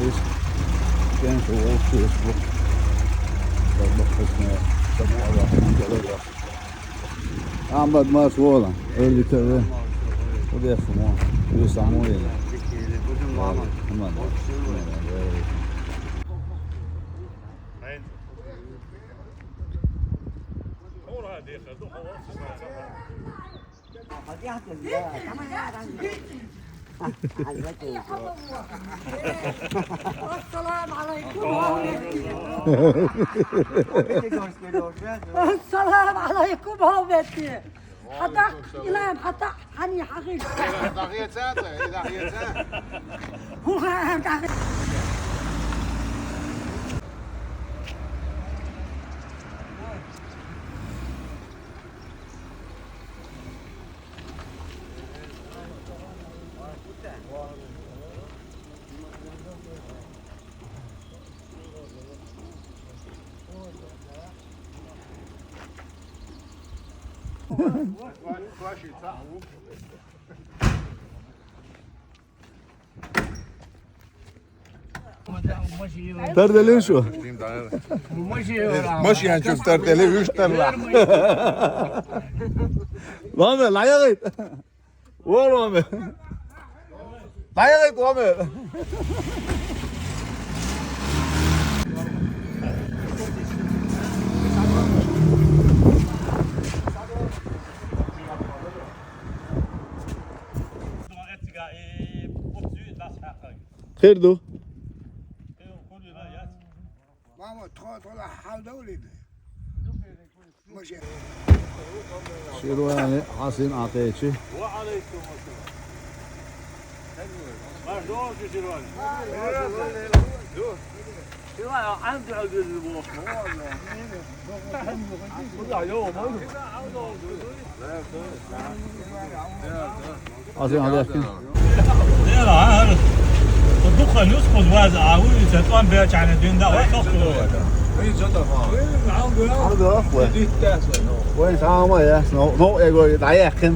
is geen zo hoog dat mag het Ahmed Maswola, öyle tabii. O da yapma. Bir Samuel. Aman. السلام عليكم. السلام عليكم هوبتي. حتى إلهام حتى حني حقيقي. دقيقة ساعة دقيقة ساعة. هو دقيقة. Terdeli şu. ماشي هنشوف 3000 يشتغل. Muhammed layak et. Var Muhammed. Layak et Muhammed. Kırdı. ماما تخاطر حال دولي. ماشي. Şirvani Hasin Ateşi. وعليكم السلام. مردوش شيرواني. شيرواني عنده عقد البوخ. والله يوم. Hasin Ateşi. لا الدخان يسقط وازع عاوي تطلع بيش على الدين ده ويخصوا Hadi bak. Vay tamam ya. No ego dayak kim?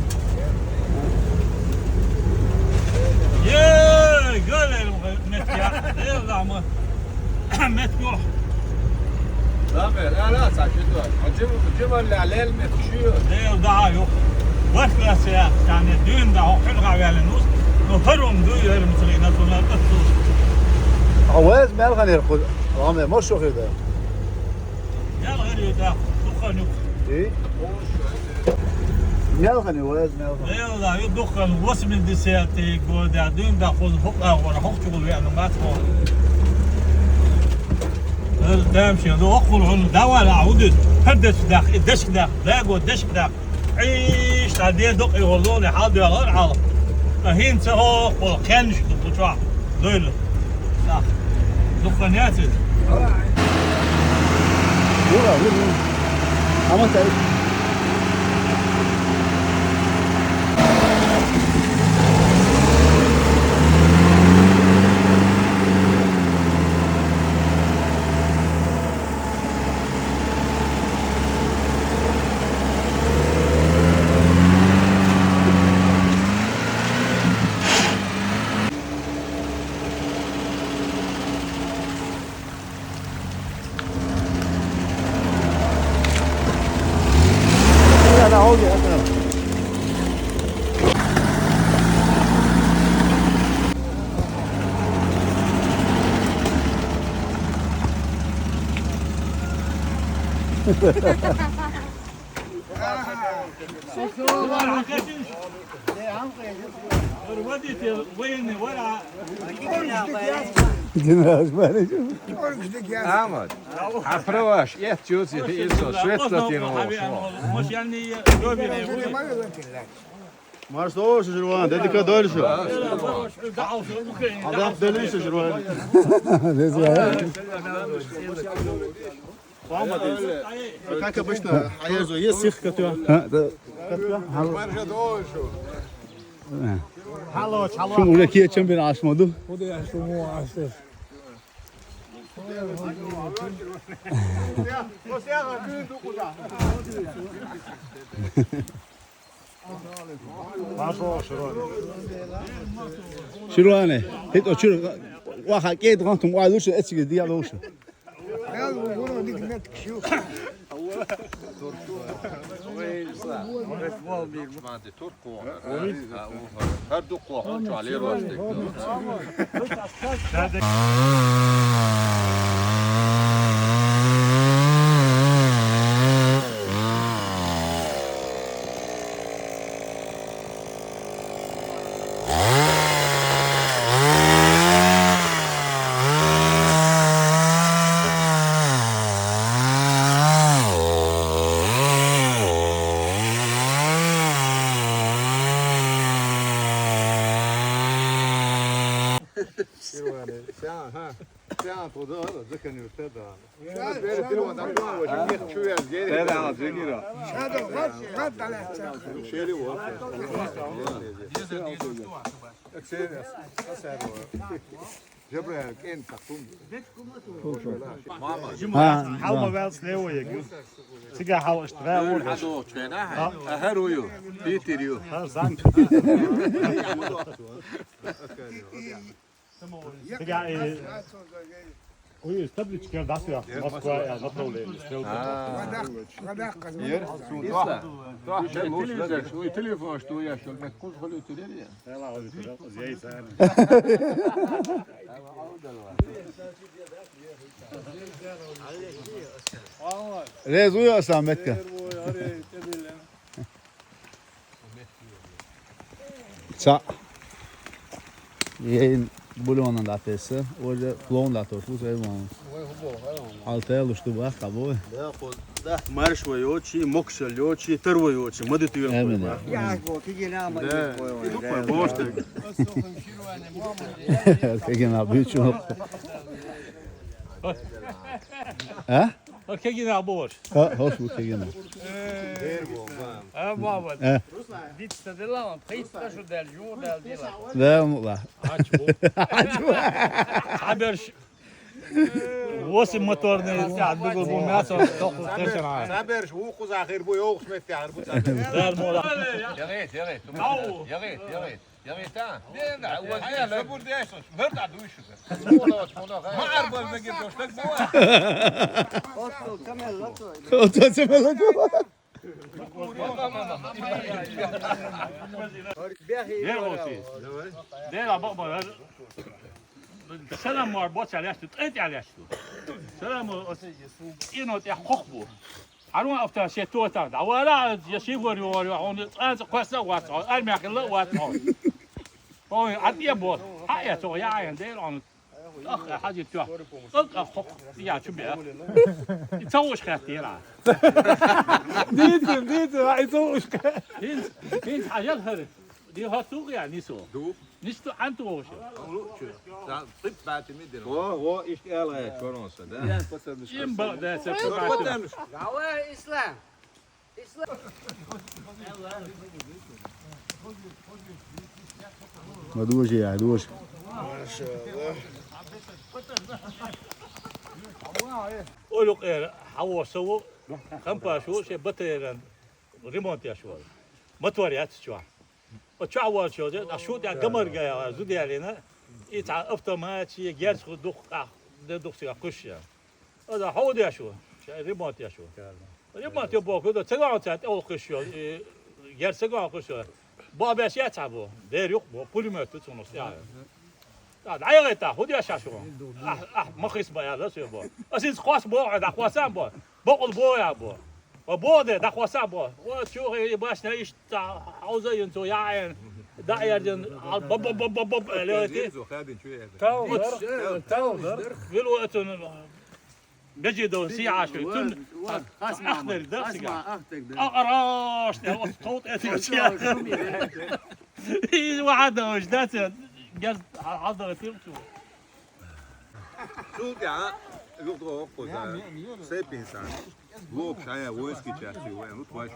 يا قال المتيا يلا ما متيوح لا لا ساكتوا. جيب اللي عليه المتشيو. ده عايو وصل سياق يعني الدين ده حلقة على النص نفرهم دوي المصريين نفسهم بس Avaz melgan yerkul. Muhammed mos şu kırdı. يا غير ده دخان İyi. Melgan avaz melgan. يلا يدخل وسم الدساتي يقول ده دين ده خذ فوق ولا فوق شغل يعني ما تفهم تمشي لو أقول عن دواء عودت هدش داخ الدش داخ لاقوا الدش داخ عيش تعدي دق يقولون حاضر غير عارف فهين سهو والخنش بتوع دول صح دخانيات Vura. Ama sen لا عودي أنا. وين ولا Dinaz beni. أحمد. عفرواش يحتوز يسوع سويتلاتين مش يعني دوبي Mars doğru şurvan. Dedik doğru şu. Adam deli şu şurvan. Kanka başta ayazo yesik katıyor. Ha, katıyor. حلو حلو Şu ulakiye çem beni açmadı. خذ يا شو مو عسل Şurvane. Hit o çür واحد كيد غنتم وعلوش اتشي ديالوش Her dukku hanço ali roştek. ساعة تودار ذكر يرتدى حاول wel sneeuwen je goed. Ze gaan halen straal worden. Hado çena her uyu. Bitiriyor. Dank. Ze gaan Oei, tablička da se ja. Moskva ja napravili. Telefon što ja što me kuz holi turiye. Hela oli to zjej sen. ريز ويا سامتك Ça. Yeğin bulonun latesi, orada flon latosu sevmem. Altı bu akabı. ده مارش ويوتشي موكسل يوتشي ترو يوتشي ما دتير Emin. Erkeğin abi çok. Ha? Kijk je nou boord? Ha, hoş bu kegin. Baba. Dit staat er lang. Geef dat zo del jong del dila. Ve mutla. Haber. Восемь моторный сяд бегал бу мясо тоху тешана. Saber şu kuz ahir bu yok smet ahir bu saber. Dar mola. Yaret. Yaret ha. Ne هو ده لا بود ده برد دوش. ما عرب ما جبتوش لك بو. Otur temel. Der olsun. Der baba. Selam var boş alıştı. Et alıştı. Selam inot ya kokbu. Arun after şey tuğta. Valla yaşıyor var. Onu az kwasa was. Almaklı was. Oy adiye bu. Hayır so ya yani değil onu. Ah hacı tuğa. Ah kok ya çubuğa. Tavuk kahtı la. Diydim. Ay tavuk. Hint hajal her. دي هاتوق يعني نيسو نيستو أنتو وش طب بعد مدير هو اشتغل فرنسا ده يم بعد سبعة جواه إسلام مدوش يا دوش. أقولك حوا سو كم باشو شيء بترين ريمونت يا شوال متوريات شوال وتشعور شو ده شو ده قمر جاي زودي علينا يتع أفتماتي جالس دوخ سيا كوشيا هذا حود يا شو ريمونت يا شو ريمونت يبغى كده تقعد ساعات أول كوشيا جالس تقعد كوشيا بابا شيء تعبوا دير يقبو بوليمات تسونس يعني عيغة تا هودي أشاشوا مخيس بيا لا سيبوا أسيس خاص بوا عدا خواسان بوا بقول بوا يا بوا وبوده دا خواسان بوا وشو باش نعيش عاوزة ينتو يعين دا يردن بب بب بب بب لوتي تاو فيلو أتون بجدوا سيعة شوي تون أخضر درسك أقراش ده صوت أتيوشيا واحد وش ده جالس حضر تيرتو شو يا يقطعوا قوزا سيبين سان لوك شايا ويسكي تشاسي وين وتواشي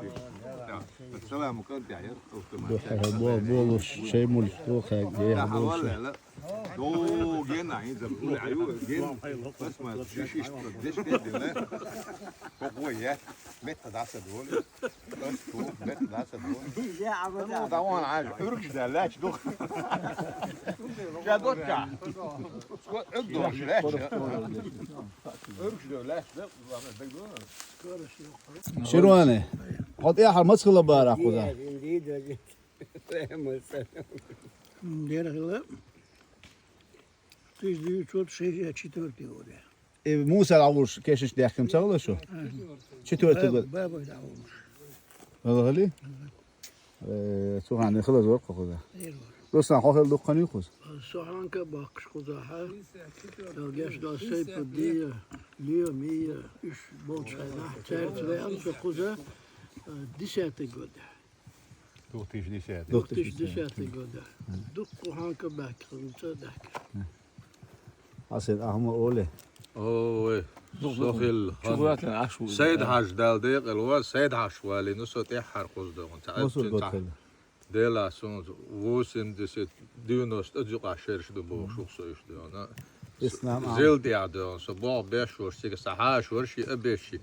السلام كنت يا بولوش شيء مول دوخ يا بولوش. دو جن عايز بقول عليه جن بس ما تشيش تدش كده لا هو يا مت دعسه دول بس هو مت دعسه دول يا عبد طبعا عايز اركش ده لاش دوخ يا دوكا اقدر لاش اركش ده لاش ده شروانه قد ايه حرمت خلا بارح خدا Dergelijke. Het is nu tot 4 uur. موسى العوش كيش داخل شغله شو شتو تقول Baba da olmuş. والله لي شو عندي خلص ورقه خدا بس انا خاطر دقني خذ Sohanka bakış kuzaha. Geç da seype diye. Liyo miye. Üç bol çayna. Çerçeve alsa kuza. Disete göde. دوختيش دي شات Doktiş disete göde. Duk kuhanka bakırınca dak. اصل اهم اولي اوه صوفيل سيد حاج دال ديق الوا سيد حاج والي نسو تحر قصدون وصل تعب قتل ديلا سون وسم دس ديونوس ادجق عشرش دو بو شو سويش دو انا اسلام زيل دي عدو صباح باش ورشيك صحاش ورشي ابيشيك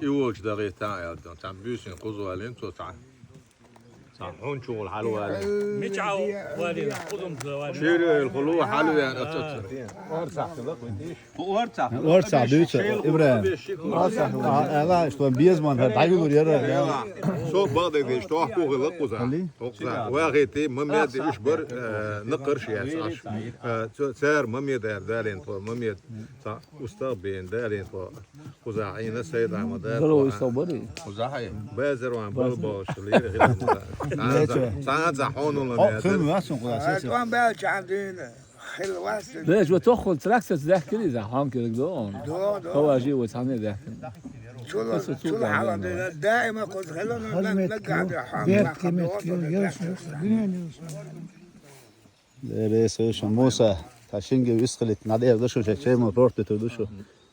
يوج دغي تاع دون تاع بيسين قزوالين تو تاع صحون شغل حلو مش عاو والي خذهم والي شيري الخلوه حلو يعني ورصع دويتش ابراهيم لا شو بيزمان هتعيدوا يرى شو بعض دي شتو حقوق القزع واغيتي مميد يشبر نقرش يعني سار مميد دالين تو مميد استاذ بين دالين تو قزعين السيد احمد قالوا يصبري قزعي بازر وعم بلبوش غير ساعات زحون ولا خذ ماسون قداسه Tuan belki andine. Hilvas. ليش وتأخذ تراكس تذكر إذا حام كده دون هو جي وتعني ذاك شو الحالة دائما قلت خلونا نقعد حام. رئيس موسى تاشينجي ويسخلت ناديه دشو شيء ما بورت تدشو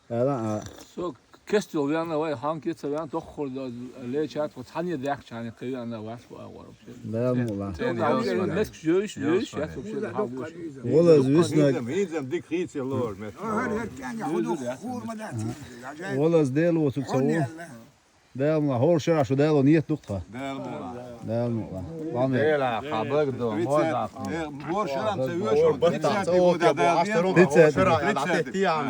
لا سو كستو بيانا واي حام كده سبيان تأخذ ليش هات وتعني ذاك يعني قوي أنا واحد وأغور لا مو مسك جوش جوش يا سوبشي والله زويسنا يلزم ديك خيت يا لور والله زديل وتتصور ده ما هو شرع شو ده نية دقة ده الموضوع طعمه لا خابق دو موزع بور شرع مسويش بطع صوت يا ابو عشتر شرع عطيتي عم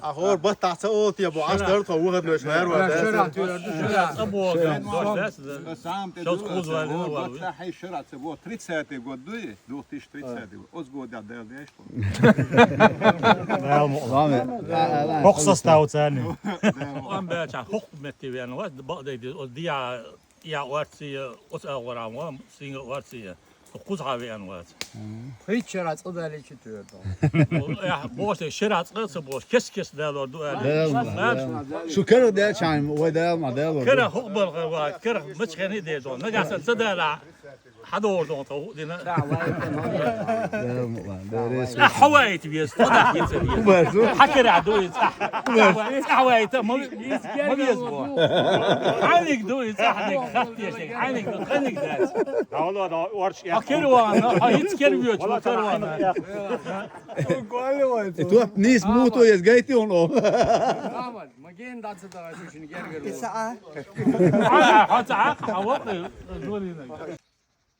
اخور بطع صوت يا ابو عشتر طوغت له شهر ولا ابو بس عم تدور بتلاحي شرع تبو 3 ساعات قدوي دوختيش 3 ساعات اسقو ده ايش طعمه رخصة ستاو ثاني وان باش حق متي يعني وقت بقدر دي يا وارسي أغور عم سين وارسي قزعة بيان وات Hiç şerat o da leçi diyor. يا بوش شرعت قص بوش كس دالور دو شو كره ده شان وده ما ده كره هقبل غوات كره مش خني دي دون نجاس صدلا حدور دون تو دينا ده رئيس حوايت بيس طلع يتبي حكر عدوي صح حوايت ما بيزبط عينك دوي صح ديك خفتي شيء عينك خليك داس والله ده ورش كروان هيت كربيوت كروان تو نيس موتو يس جايتي هون Aman, magin datsa da şu şimdi gel حتى حواطي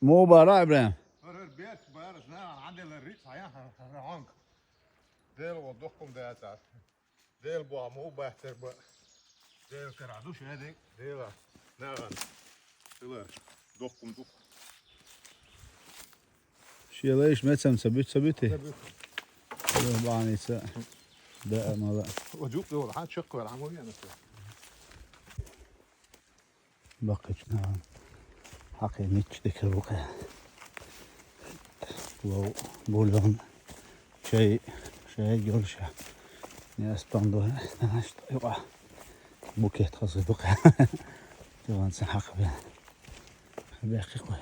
مو برا ابراهيم البيت بارس عندي الريت صحيح عنك ديل وضحكم ده اساس ديل بو مو بحتر بو ديل كرعدوش هذيك ديل نغن ديل ضحكم ضح شي ليش ما تسم ثبتي باني سا ده ما لا وجوب دول حد شق ولا عمودي انا بقيت نعم حقي ميتش دكروكا لو بولون شيء جولشا ناس باندو ناس يقع بوكيت خاص بقى جوان سحق باقي قوي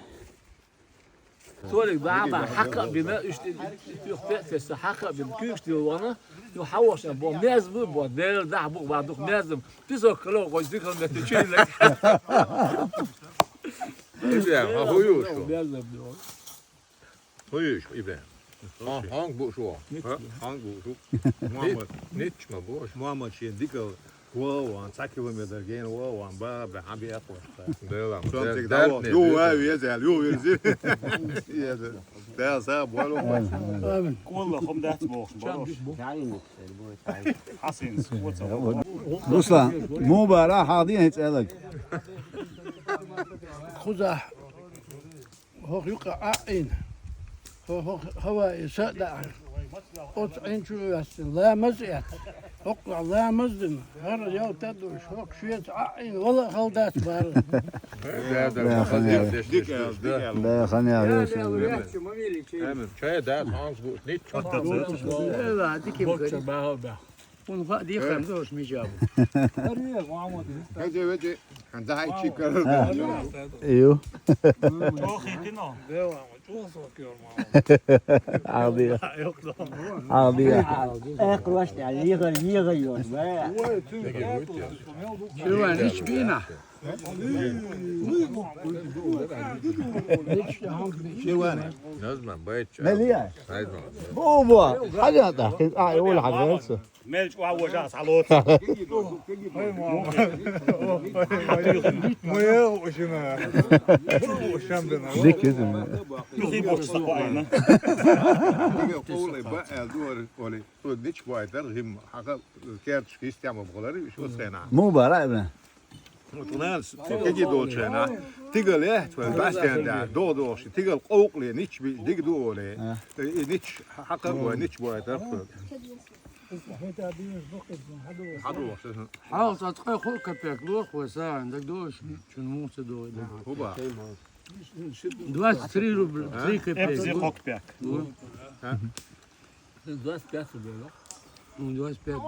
تولك بعض حق بما يختفي في حق بالكيش دي وانا يحوش بو نازم بو دير ده بو بعضك نازم تذكروا قصدك ما تشيل لك إبراهيم هويوش نازم هويوش إبراهيم Hangi bu şu? Hangi bu şu? Muhammed. Niç mi bu? Muhammed şey dikkat. Wow, 10 kilometre gen wow, ba abi yapıyor. Devam. Şu an tek daha. Yo abi yezel, yo yezel. Yezel. Daha sağ boğulu. والله خم ده تبوخ حسين Ruslan, mübarek hadiye hiç elek. خذه هو يقع عين هو يسأل قطعين شو يسن لا مزيت اقطع لا مزن هر يو تدوش هوك شوية عين والله خلدات بار لا خلني أعرف. Hemen çaya da Hans bu niç. لا ديك بوتشر باهو باهو ونفق دي خم دوش ميجابو Hadi hadi. Daha hiç çıkarır. إيوه. توخي كنا عربية. عربية. شو نيش بينا Nazman bayit. مليان. Nazman. بابا حاجة تحكي يقول حاجة بس. مالك وعوى جاس على الوقت Moya hoşuma. Hoşam bana. ذيك يزم. يخيب وش سقوعنا Oğlum ba dur oğlum. Bu niç bu aylar him haga kert şu istiyamı buları şu sena. mübarek mi? Mutlunal kegi dolçena. Tigel ya baştanda doğdu şu tigel qoqli niç bir dig doğru. Niç haga bu niç bu aylar. Hadu olsun. حاول تتقي خوك بيك لوخ وساعة عندك دوش شنو مو تدو Huba. دواس تري روبل تري ابزي كبيك خوك بيك دواس بياسو بيلو دواس بيك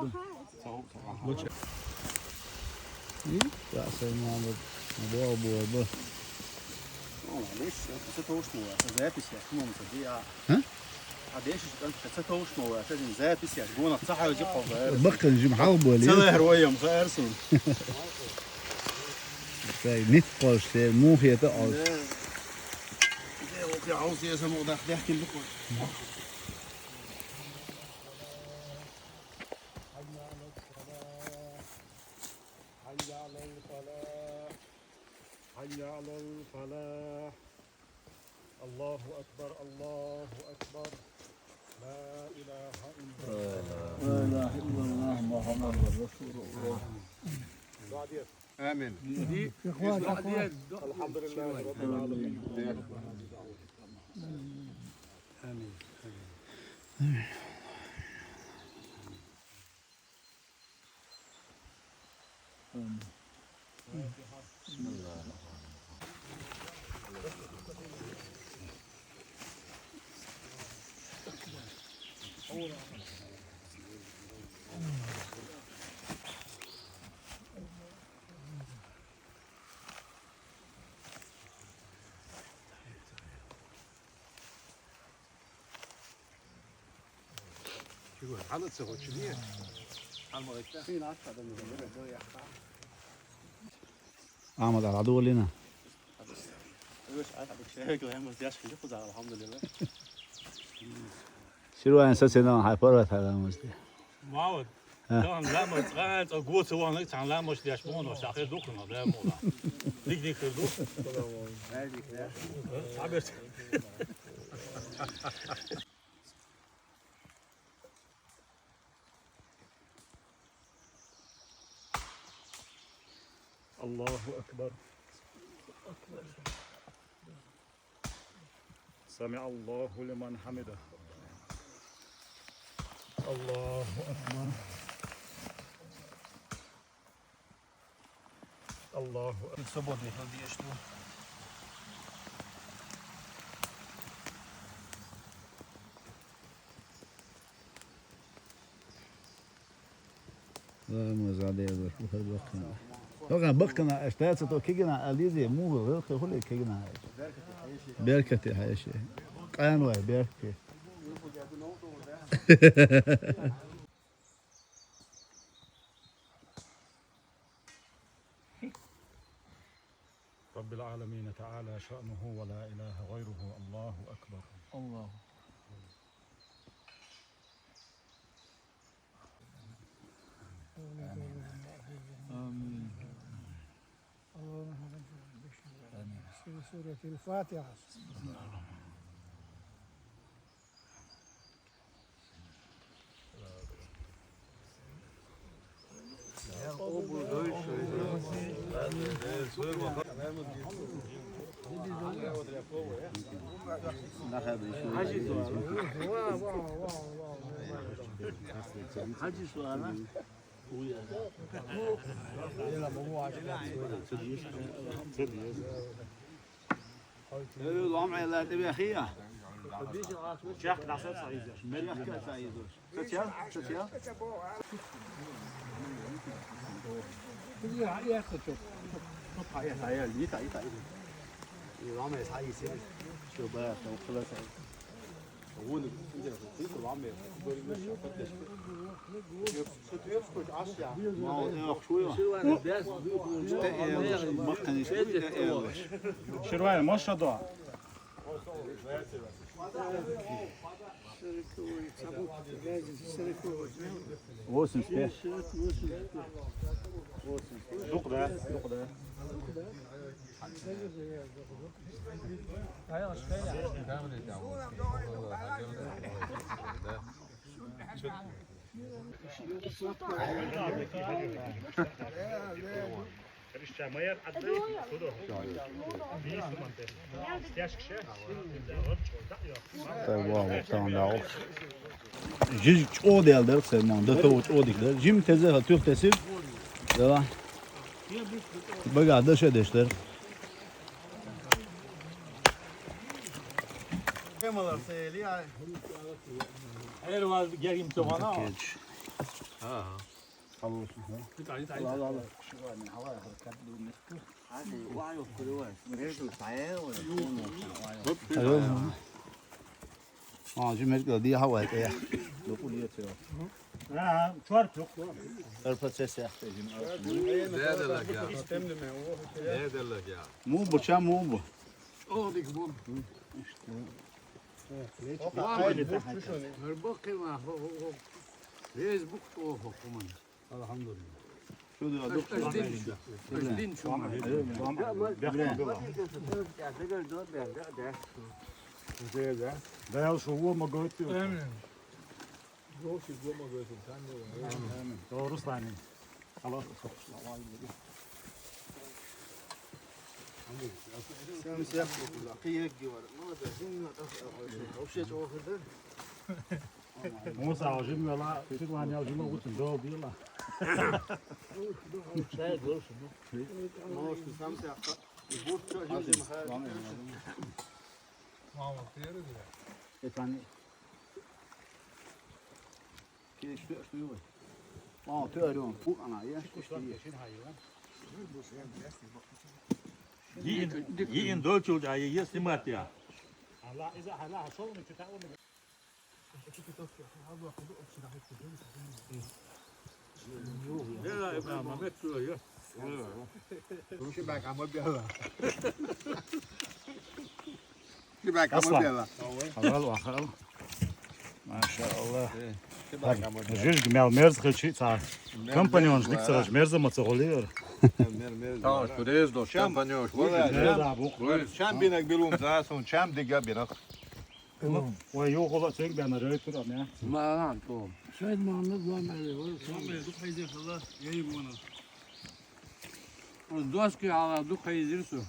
يا سيدي محمد. أبو أبو. معلش قصته وش مو ذاتي سيحكمهم تضيع ها؟ عادش انت قصته وش مو عشان ذاتي سيحكمونا صح ويجيب حوار بقى نجيب حلب ولا سنة هروية مخيرسون إيه؟ نيت قاش مو هي تقعد. في عاوز يا زلمة ده يحكي لكم حي على الفلاح الله أكبر الله أكبر لا إله إلا الله آمين الحمد لله رب العالمين حالة سهوت شنية أحمد على عدو لنا. الحمد لله شنو أنا سأسنا هاي فرت هذا مستي. معود كان لا ما تغاد قوت هو نكت عن لا مش ليش بون وش اخر دوكنا لا مو ديك ديك دوك عبرت الله أكبر سمع الله لمن حمده الله أكبر الله أكبر مزعلي بقنا بقنا اشتهت تو كيجنا اليزي مو غير كل كيجنا بركتي هاي شيء قان واي بركتي رب العالمين تعالى شأنه ولا إله غيره الله أكبر الله سورة الفاتحة. حاجة سؤالنا الوضع لا تبي أخيه شيخ ناصر سعيد ملك سعيد ستيا ستيا شو بقى خلاص شروال ما شاء الله وسم سبيش دوق ده دوق ده جيج او ديالدر سلمان دتوت او ديكدر جيم تزه تيوخ تسيب يلا بقى دش دشتر Kemalar seyli ya. حلوة جايين توانا جيم هيك دي هواي كيا دقوليه تيو شوار yok البروسيس يا Ne derler ya? مو بوشا مو بو شو ده Dayalı şovu mu götü? Doğru sani. Musa hocam yola çıkman ya hocam o için doğru değil la. يعني كده شو هو؟ تقرون فوق انا ايش Yiyin dört yıl ya yiyin simat ya. Ya İbrahim Ahmet söylüyor. Şu bak ama bir ala. Şu bak ama bir ala. Halal ve halal. Maşallah. Жиж гмел мерз хачи ца. Компаньон ждик сараж мерза мацолиyor. Tamam, şuraya da şampanyoş. Merda bu. Şam binek bilum zaten şam diga binek. Ve yok ola çek ben rötür am ya. سيد محمد وامري دوسكي على دوخ يزرسو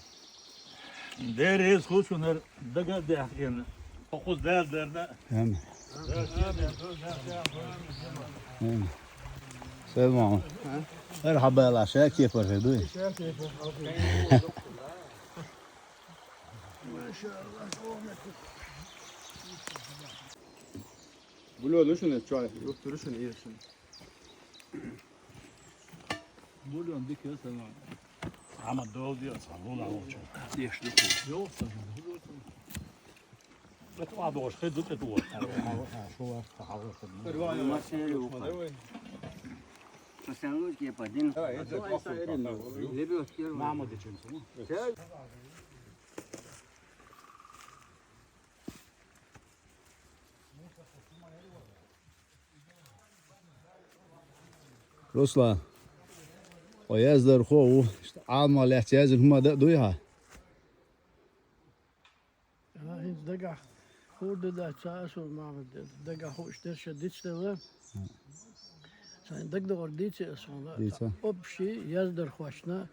Deriz kuşunlar daga derken. Okuz derlerine. هم سلام مرحبا العشاء كيف الغدوة؟ Bunu şunu çay. Yok dur şunu iyi şunu. بقولهم ديك يا سلام Ama doğru diyor. Sabula olacak. Yok. Betu abi hoş khid betu. Şu var. Постановки один. Лебедки. Mahmut için. رسلا ويزدر خو عام الاحتياج هم دويها خورده ده تساس والمعبد دقا خوش درشة ديتستوى سان دقدر ديتي اسمه ديتا أبشي يزدر خوشنا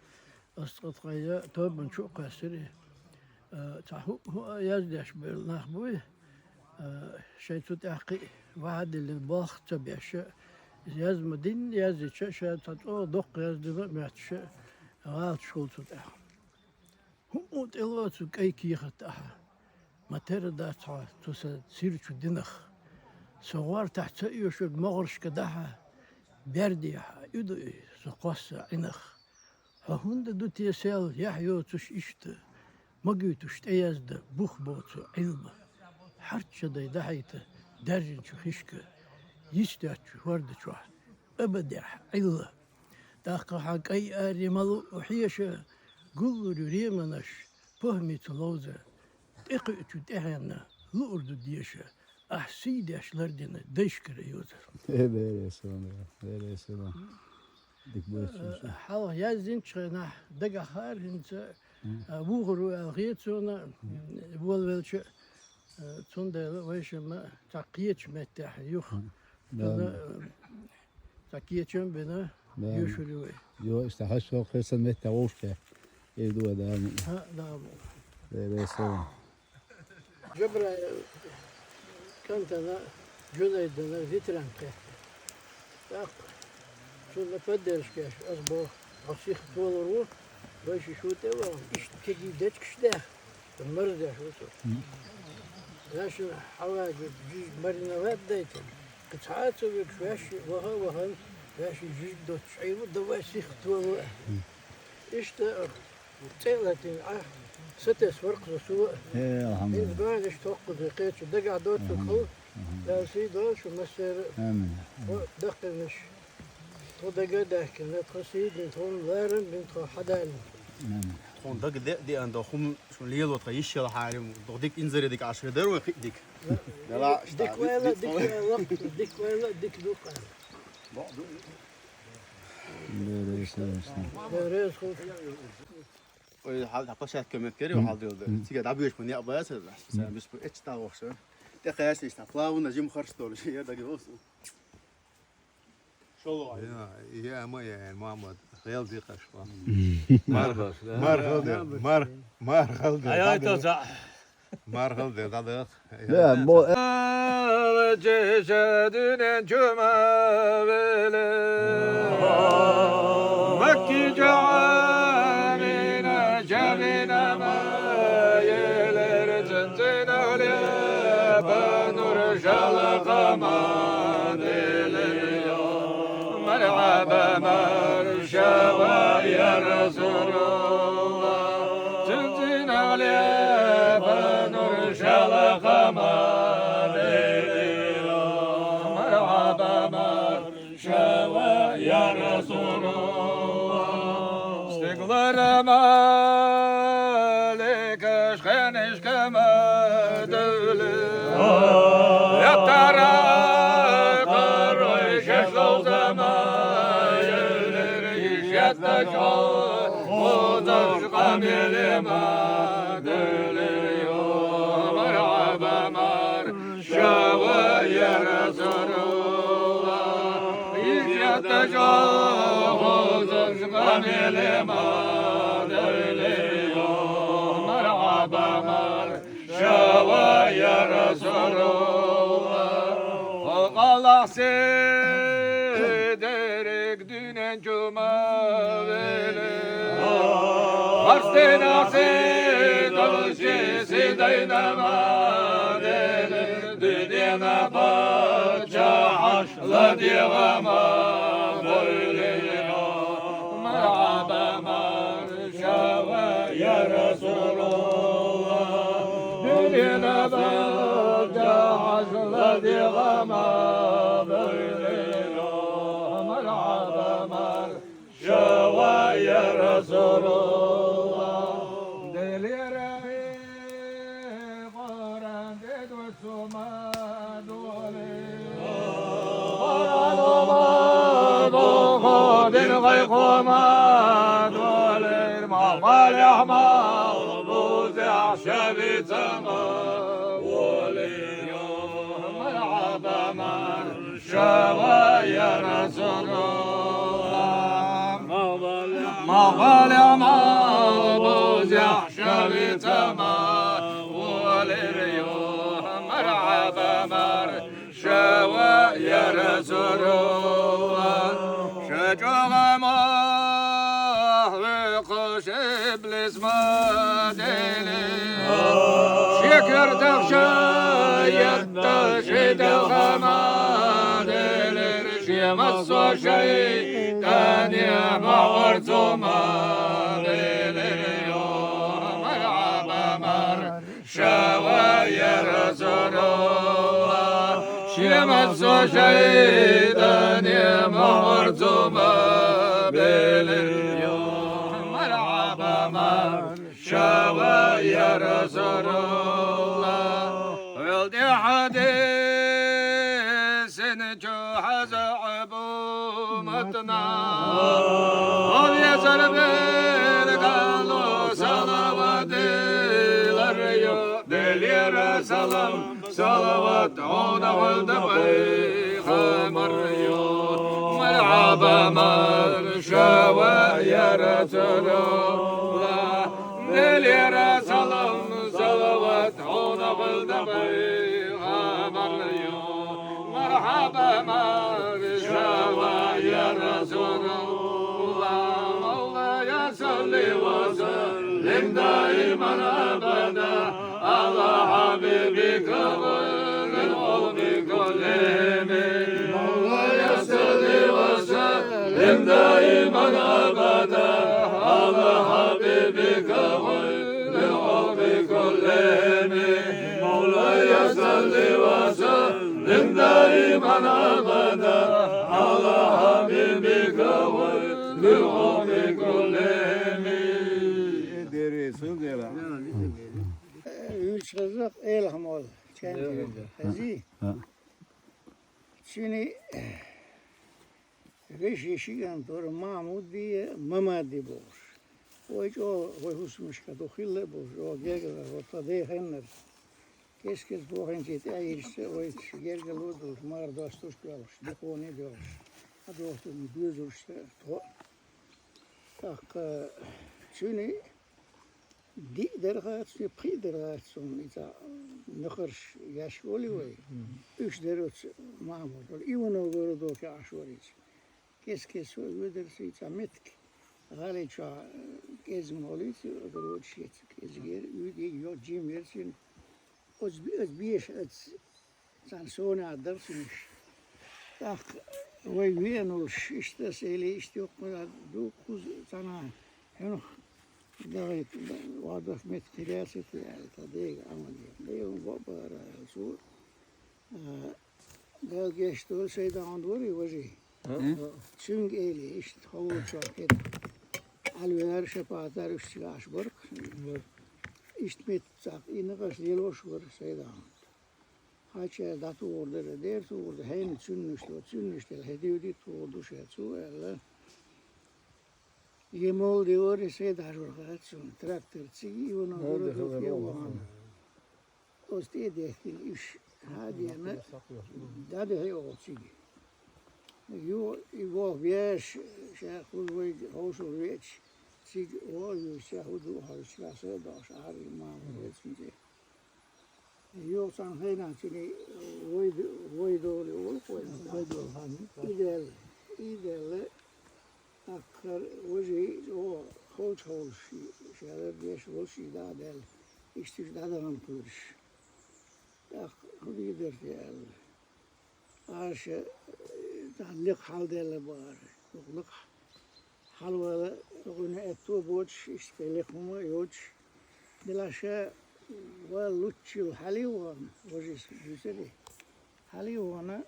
أستقطعية توبن شو قاسري تاهو يزدش بالنخبوي شيء تحقي واحد اللي باخ تبيش يز مدين يز شيء تطو دق يز ماتش غالط شغل تتاح هم تلو تكاي كيختها ما ترى تا تسير شو دنخ صغار تحت يشوف مغرش كدها بردي يدو سقص عنخ هند دوت يسال يحيو تش إشت مجيو تشت يزد بوخ بوتو علم حرتش داي دحيته درجن شو خشك يستات شو ورد شو أبدع علة داق حق أي آري ملو وحيش قل ريمنش فهمي تلوزة تقعتو تهنا لوردو ديشة أحسيدش لردنا ديشكر يوزر Böyle selam. Dik bu حالا يزين شنا دقا خار هنت بوغرو الغيتونا بولش تندل ويش ما تقيتش متاح يخ تقيتشم بنا يشلوي Yo işte haşo kırsan mette oşke. Evde da. ها نعم Böyle selam. جبرا كنت انا جليدنا فيتران كه شو نفدرش كاش اصبو عصيخ طول الروح باش شو توا ايش تجي دتك شده المرضى شو صار لاش حواج جيج مرنا وديت قطعات وكفاش وها باش جيج دوت شيء ودواسيخ طول ايش تقلتين ستة فرق سوء الحمد من لله. بعد اشتوقت لقيت دقع دوت الخوف لا سيدوش ومسير Amin. دقنش ودقا داك نتخسيد نتخون لارن نتخو حدان Amin. خون دق دي أن دخوم شو ليل وتغيش يلا حارم دق إنزري ديك 10 دير وخي ديك لا ديك ويلا ديك ويلا ديك ويلا ديك دوقا Böyle selam. ريز خوف وحال حقشات كم كري وحال ديال تيجي دابيش من يابا بس بس اتش تا وخش تخيل است فلاو نجم خرج دول شي دق وصل شو يا ما يا محمد خيال دي قشوا مرغز مار أيوة توزع خلد هذا Ya bu cesedine cümle Mekki camine cebine meyeler Zincine benur şalgama diliyor Merhaba merşava ya Resulullah Zincine benur şalgama يا رسول الله استقبل مالك شخنش كما دولي يا ترى قروش شلو زمان يتجعل خذش قميل ما دولي مرحبا مرشوى يا رسول تجاوز الغني لما دليو مرحبا مرشوى يا رسول الله وقال سيدرك دين جمالي فرستنا سيد سيدنا ما دينا بجاحش لدي غما مرحبا مرشوى يا رسول الله دينا بجاحش لدي غما مرحبا مرشوى يا رسول الله غيقوما دولين مالح ما بوزع شبي تما ولي شوايا رسول الله مغبل يا مغبوز يا شبي تما والريوح مرحبا مر شوايا رسول الله شجوع ما وقش إبليس ما ديني شكر تخشى يتشهد الغماد الرشي مصو شيطان يا معورتما باليوم مرحبا مر شوايا رسول الله شمصو شيطان يا معورتما باليوم مرحبا مر شوايا رسول الله ولدي حديث جهز عبومتنا ويسر بالقلو صلوات الريو دلير سلام صلوات عون والدبي خمريو مرحبا مر شوايا رسول الله دلير سلام صلوات عون والدبي خمريو مرحبا مر شوايا رسول الله مولاي صل وسلم دائما ابدا على حبيبك والقلب كلهم مولاي صل وسلم دائما ابدا على حبيبك والقلب كلهم مولاي صل وسلم دائما ابدا على حبيبك والقلب كلهم Üç kızlık elham ol. Kendi Hezi. Şimdi beş yaşından sonra Mahmud diye Mamadi boğur. O hiç o husmuş ka dokhille boğur. O gergeler orta deyhenler. Kes boğun çeti ayırsa o hiç gergel odur. Mar dostuş diyorlar. Diko ne diyorlar. Hadi oturun düz işte. Tak şimdi di dergat şu pri dergat son ita nökür yaş oluyor. Üç derot Mahmud. İvano gördü ki aşoriç. Kes o öderse ita metk. Galiça gezim oluyor. O şey gezger. Üdi yok cim versin. Oz bir sen sonra dersiniz. Tak vay güyanmış işte söyle işte yok mu dokuz sana henüz daha vardı metkilesi yani tabii ama diyor baba şu daha geçti o şeyden doğru vacı çünkü eli işte havuç çok alveler şepaatlar üstü aşbırk işte met sak yine kaç yıl hoş var şeyden Haçya datu orada der tu orada hen çünüşte hediye tu şey tu elle yemol diyor şey dar var traktör çi onu orada yavan o stede iş hadi ana dade he o çi yo ivo vies şey kuy hoş vies çi o şey hudu halşlasa da şahri ma veçince Yok sen heyna çünkü voy doğru ol koy. İdeal akar o hoş şeyler beş hoş daha del. İşte daha da anlatılır. Tak hudidir diyor. Aşı tanık halde var. Lık halvalı onu etu boş işte lekma yok. Dilaşa ولوتشي حليوان وجس بيسري حليوانا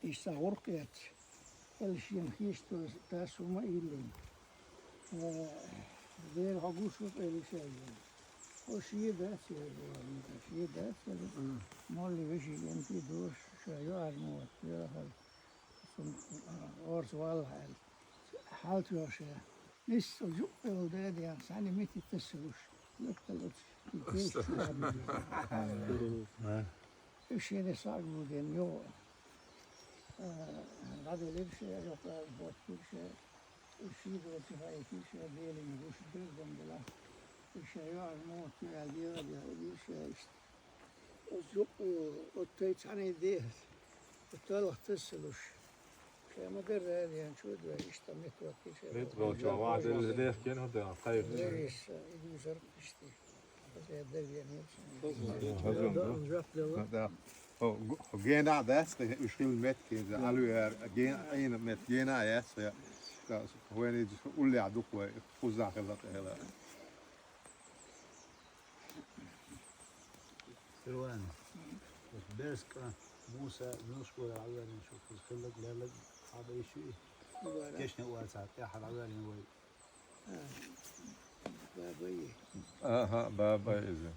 إستغرقت الشين خيستو تاسوما إيلين غير عقوشو إليشايين وشي داسي شي داسي مولي وشي ينتي دوش شايو عرموات يرحل أورس والحال حالتو شا نسو جوء ودادي يعني سعني ميتي تسوش bir şeyde sargıldığım yok. Radeli bir şey yok, bot bir şey. Işığı da çıkar, iki şey diyelim, kuş dördüm bula. Bir şey var, mut geldi, bir şey işte. O yok, o teyzane değil. O tarafta sılıç. Şey derler yani çoğu işte metro bir şey. Metro çavağı derken o da hayır. Neyse, güzel işte. Gena das, ushil met ke aluer gen een met gena yes. When it ulle aduk wa kuzak hela. سروان بس موسى نشكر على نشوف خلك لا لا هذا شيء كيش نقول ساعات يا حد على نوي Aha baba izin.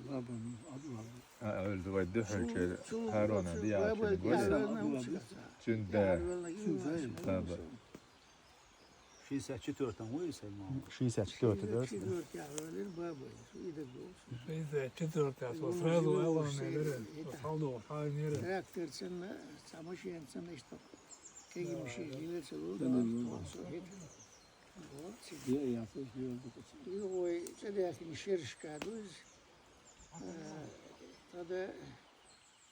Babam adı Öldü ve düşün Harun'a diye açıldı. Çünde baba. شيء ساعة تورتم ويسمى 64 diyor. İşte traktörün çamaşırın işte kegim şey gelirse o çedekin şirşkaduz tabi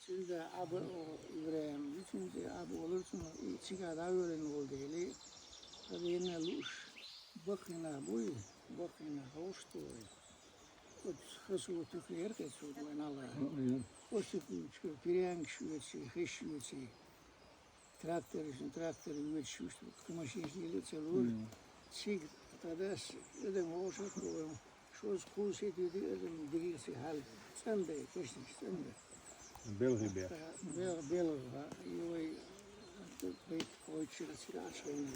şimdi abi o İbrahim şimdi abi olursun çıkada öğren oldu hele tabi yine luş bakına bu bakına hoştu o hızlı Türkiye'ye geçiyor ben Allah'ım o şu piren şu hiç traktör üretişmiş kumaşıyla çalıyor çiğ tadas ödem o şu kurs ediyordu ödem değilse hal sen de kesin sen de Belgibe. Belga yoy beyt koyçura çıraşın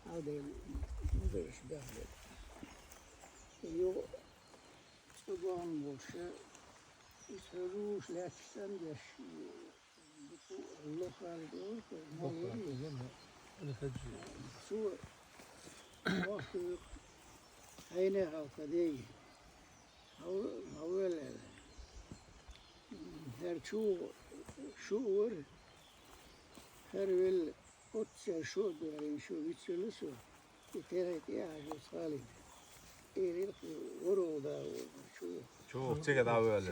aldı bu da iş böyle yo çoban boşa İsrail leçten yaş Allah alıyor şu vakti aynı halka değil havale her şu var her vel otça şu böyle şu içeri su iterek ya şu salim erir orada şu Çok çeke daha böyle.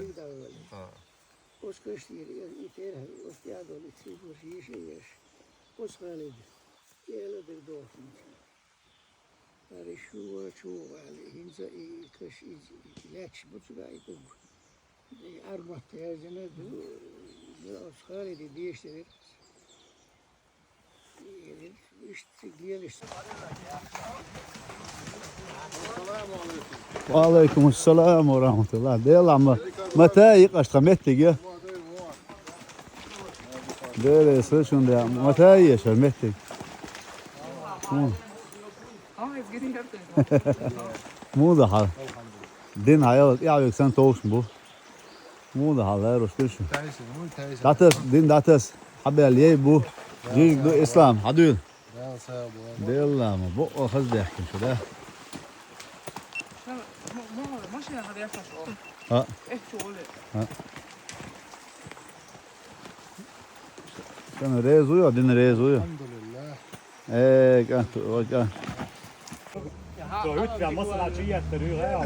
Oskar stier iter ostia do litsi bu şey Oskalid gele der dorfen Dar şu ali hinza kaş ilaç bu da ito arbat yazına bu Oskalid değiştirir işte gelişti وعليكم السلام ورحمة الله ديال عم متى يقش متى جا ديال سوشون ده متى يشر متى مو ده حال دين هاي يا سنة توش بو مو ده حال لا روش داتس دين داتس حبي اللي بو جيك دو إسلام عدول ديال ما بو خذ ضحك شو ده ها كان ريزو يا دين ريزو يا ايه كان Så ut fra Masalachiet til Røya.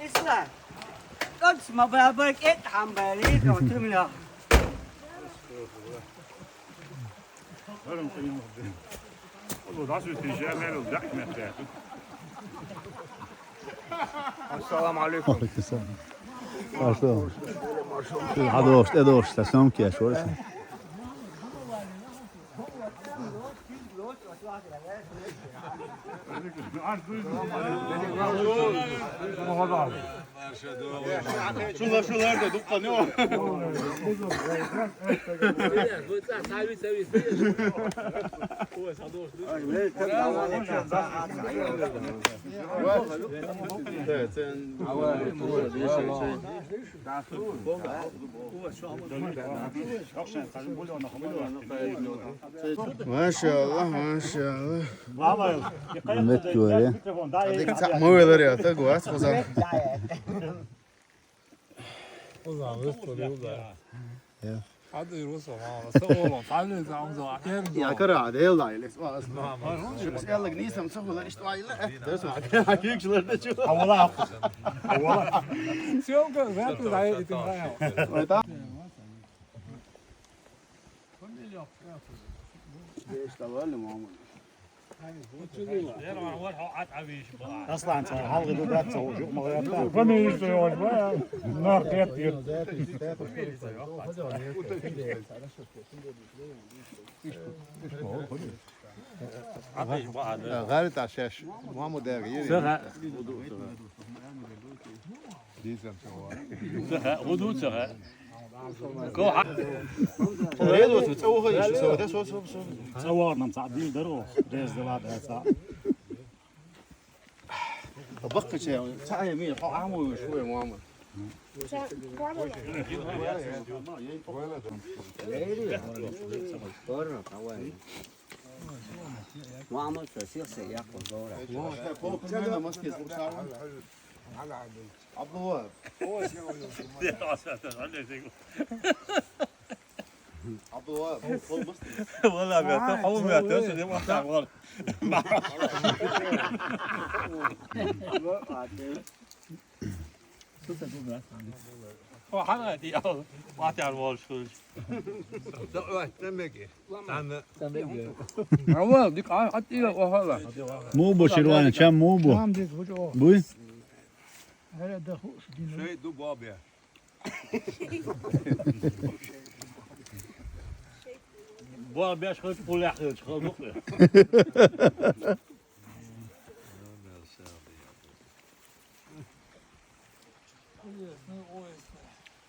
İslam. Kaç mababak et hambali oturmuyor. Assalamu alaikum. هذا وقت هذا وقت تسلم كيا شو اسمه Muhammad. Şunlar da dukka ne o? Evet sen maşallah maşallah. Mehmet göre. Hadi takmıyorlar ya da guas kızar. Hadi yürüsün ama. Oğlum, sen zamza. Ya kara değil la ile. Şu yallık neyse mısıklar işte aile. Dersin hakikçiler de şu. Havalar. Çok güzel. Ben de daha iyi dinliyorum. İşte böyle Muhammed. اصلا انت حلقه بدات تسوي شو ما غيرتها فما يسوي نار كيف غير تعشاش Muhammed der hier. Diyeceğim sana. غدود سغاء Oraya doğru tsavuha işte sonra so. صورنا مصعدين درو جاز دلات هسه طبقت شيء ساعة يمين حق عمو شوي Muhammed. وعمل تسير سياق وزورة عبد الوهاب عبد الوهاب والله بيتحوم بيتوسل يوم واحد غلط هو حلقة دي أول واحد على الوال شو أول ديك حتى وهلا مو بو شروان كم مو بو نعم ديك وجهه بوي هلا دخوش دينا Şey du babya. بوا بيش خلط بقول يا أخي خلط مخلي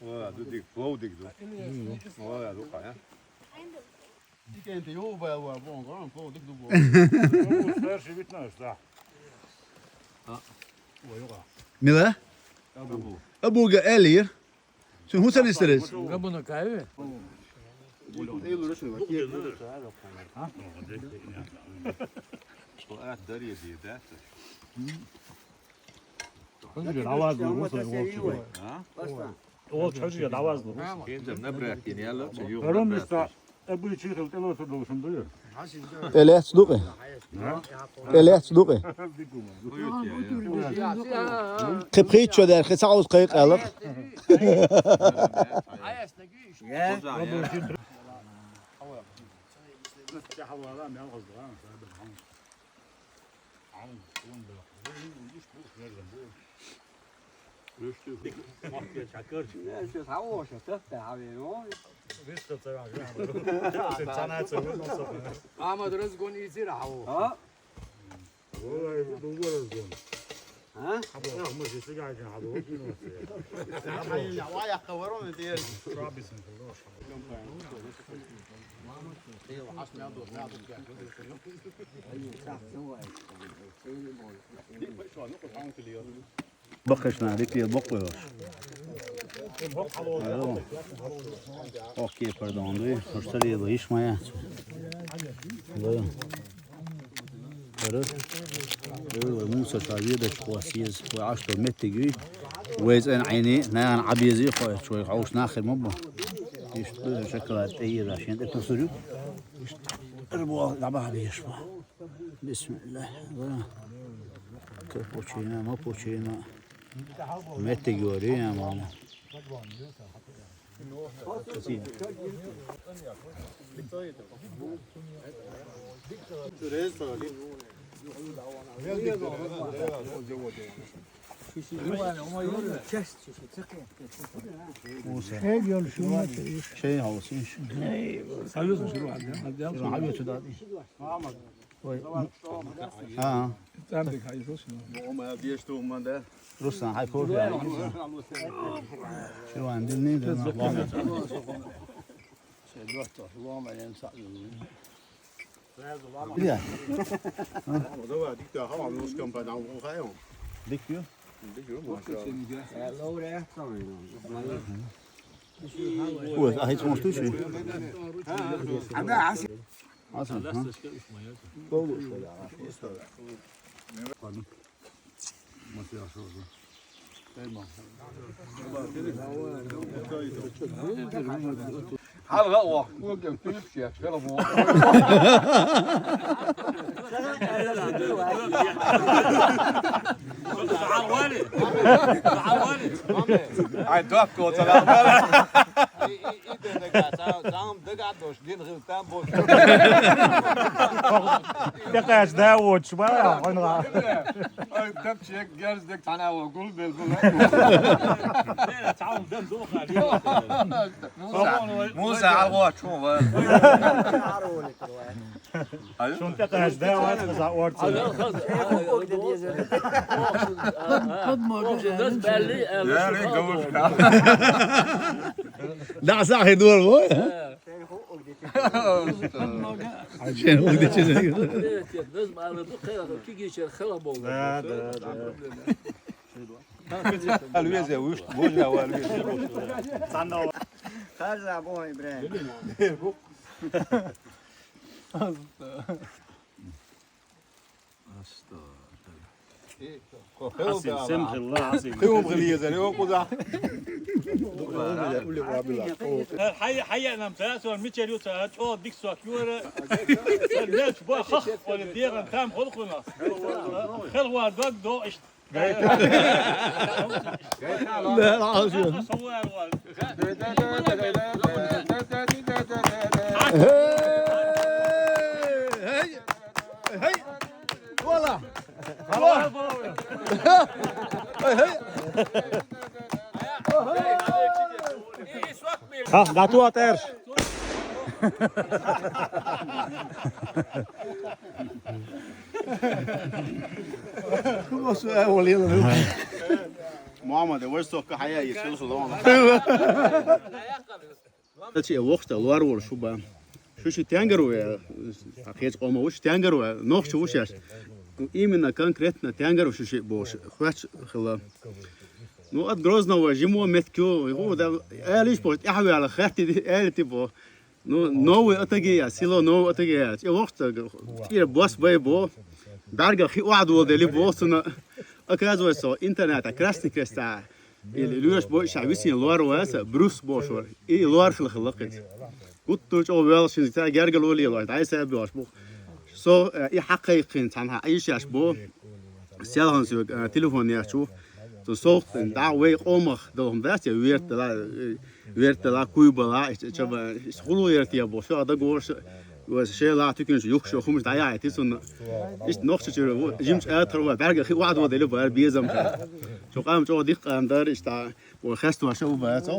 Valla du dik flow dik du. Valla du kan ja. ديك انت يوبا وابون غرام فوق ديك دبو فرش بيتنا صح ماذا؟ أبو قال لي شنو هو سنسترس؟ ربنا كاوي ايلو رشنو كيف Suat dari di dat. çocuğu navazlı o çocuğu navazlı Kendim ne bıraktın ya lan? Öğren işte bu içi kıldı ne oturduğunu duyuyor إله صدقي إله صدقي خبخيت شو دار خسا عاوز قيق قالق شو تعوش تفتح عبينو أحمد رزقون يصير عو ها ها ويا خورون ديال بقشنا هذيك هي البقوة اوكي pardon دي اشتري ضيش معايا موسى شعبية ده شواسيز وعشرة متجي ويز ان عيني نان عبيزي شوي عوش ناخر مبا يشتغل شكلات اي عشان تتصلوا اربوا لعبها بيشبه بسم الله كابوتشينا ما بوتشينا متجي ورينا ماما شيء هوسين سالوس شروع عندنا عبيته دادي ها عندك هاي شو وما ديش تو من ده روسنا هاي كور يعني شو عندي النيل يا ده ديك ده هوا نص كم بعد عم وخايم ديك يو هو هاي تمشتوش اصلا حلقة وقف تمشي شربوا عوالي هاي دوكو دقيقة داود شوية عنها تمشي جالس دك أنا وأقول بالبل تعاون دم دوخة موسى على الوقت شو شو دقيقة داود وورد لا صح يدور بو عشان هو دي كذا الويزه وش بوجها والويزه خارج ابو ابراهيم سمح الله عظيم يوم غليظه اليوم قضاء حي انا مساسو ميتشل يوتا او ديك سوكيور الناس بو خخ ولا دير تام خلقنا خلوا دوك دو ايش لا العظيم هي والله ها دعتوها طيرش محمد وش حياة يسلخ الله ده شيء وقت الوار ولا شو بقى شو تانجرو يا أخي قوم وش تانجرو نوخ شو وش ياش إيمنا كان كرتنا تانجرو شو شيء بوش خوش خلا نو أدرزنا وجمو متكو هو ده ليش بوت أحوي على خاتي دي تبو نو أتجي يا سيلو نو أتجي يا وقت كتير بوس بو درجة خي واحد وده اللي بوصنا أكاد وصل إنترنت كراسني كراستا اللي لوش بو شعبيسين لوار واس بروس بوشور إيه لوار خلقت قلت له ويل شنو تاع جرجل ولي الله عايز أبيوش بو سو إيه حقيقين عنها أي شيء بو سيالهم سو تليفون ياشو تو صوت دعوة قومخ دهم بس ويرت لا كويبلا شباب خلو يرتيا بو شو هذا قوش وشيء لا تكون يخشوا خمس دعاية تيسون إيش نقص شو جيمس أثر وبرجع خي واحد وده لبوا بيزم شو قام شو ديق قام دار إيش تاع وخستوا شو بس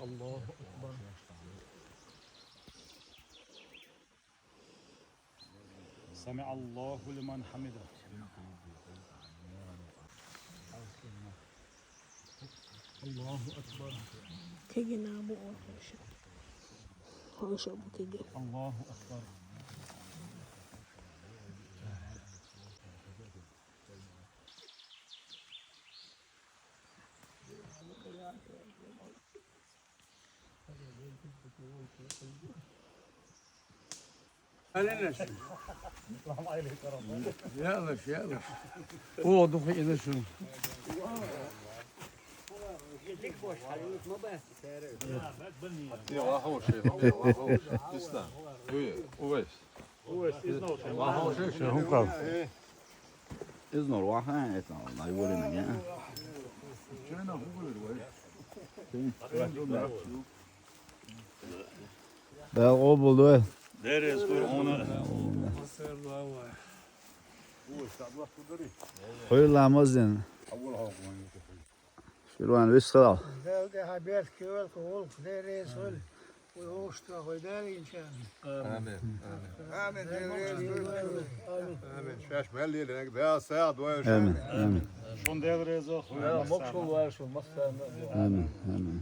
الله أكبر سمع الله لمن حمده. الله أكبر. كيجينا أبو هوش أبو كيجي. الله أكبر. يالش يالش هو ضخي إلى شو إذن الواحد يطلع يقول لنا ده قبل ده Deriz koy onu. Hayırlı Ramazan. Şurada bir sıra. ده حبيت كيول كول ده رسول ويوشت غيدال إن شاء الله آمين شاش مالي لأنك ده ساعد ويا Amin. Amin. Şun devrezi o. Amin. Amin.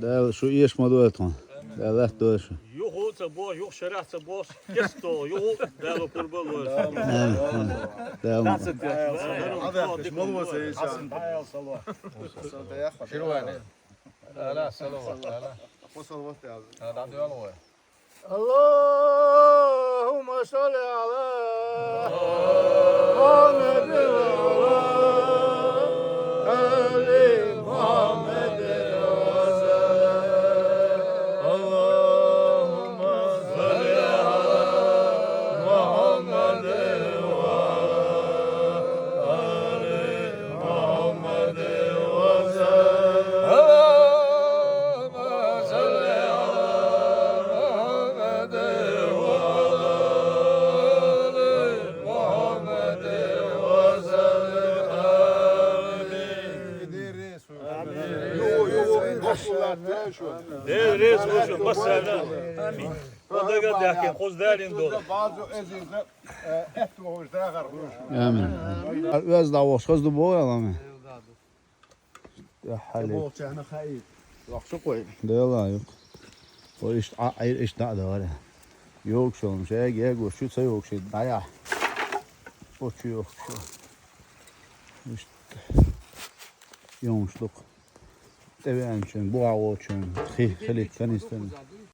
ده شو إيش موضوع تون. ده لا توش. Yuhu tabos, yuh şerah tabos. Kesto, yuhu delo kurbalı. Amin. ده هذا مش موضوع سيء شنو يعني؟ لا سلوى لا وصل وقت هذا عندي والله اللهم صل على محمد وآل محمد اللهم صل على محمد وآل محمد Deriz koy bas sana. O da geldi hakim kuzdarin dolu. بعض ازيز افتو وجداغر Amin. Biraz daha hoş kız da bu adam. Ya hali. انا خايف Yaxşı qoy. ده يلا yok. O iş daha da var ya. Yok şu an şey gel şu yok şey daya. O yok şu. İşte yonuşluk. Devam için bu av için. Hilik kan istedim.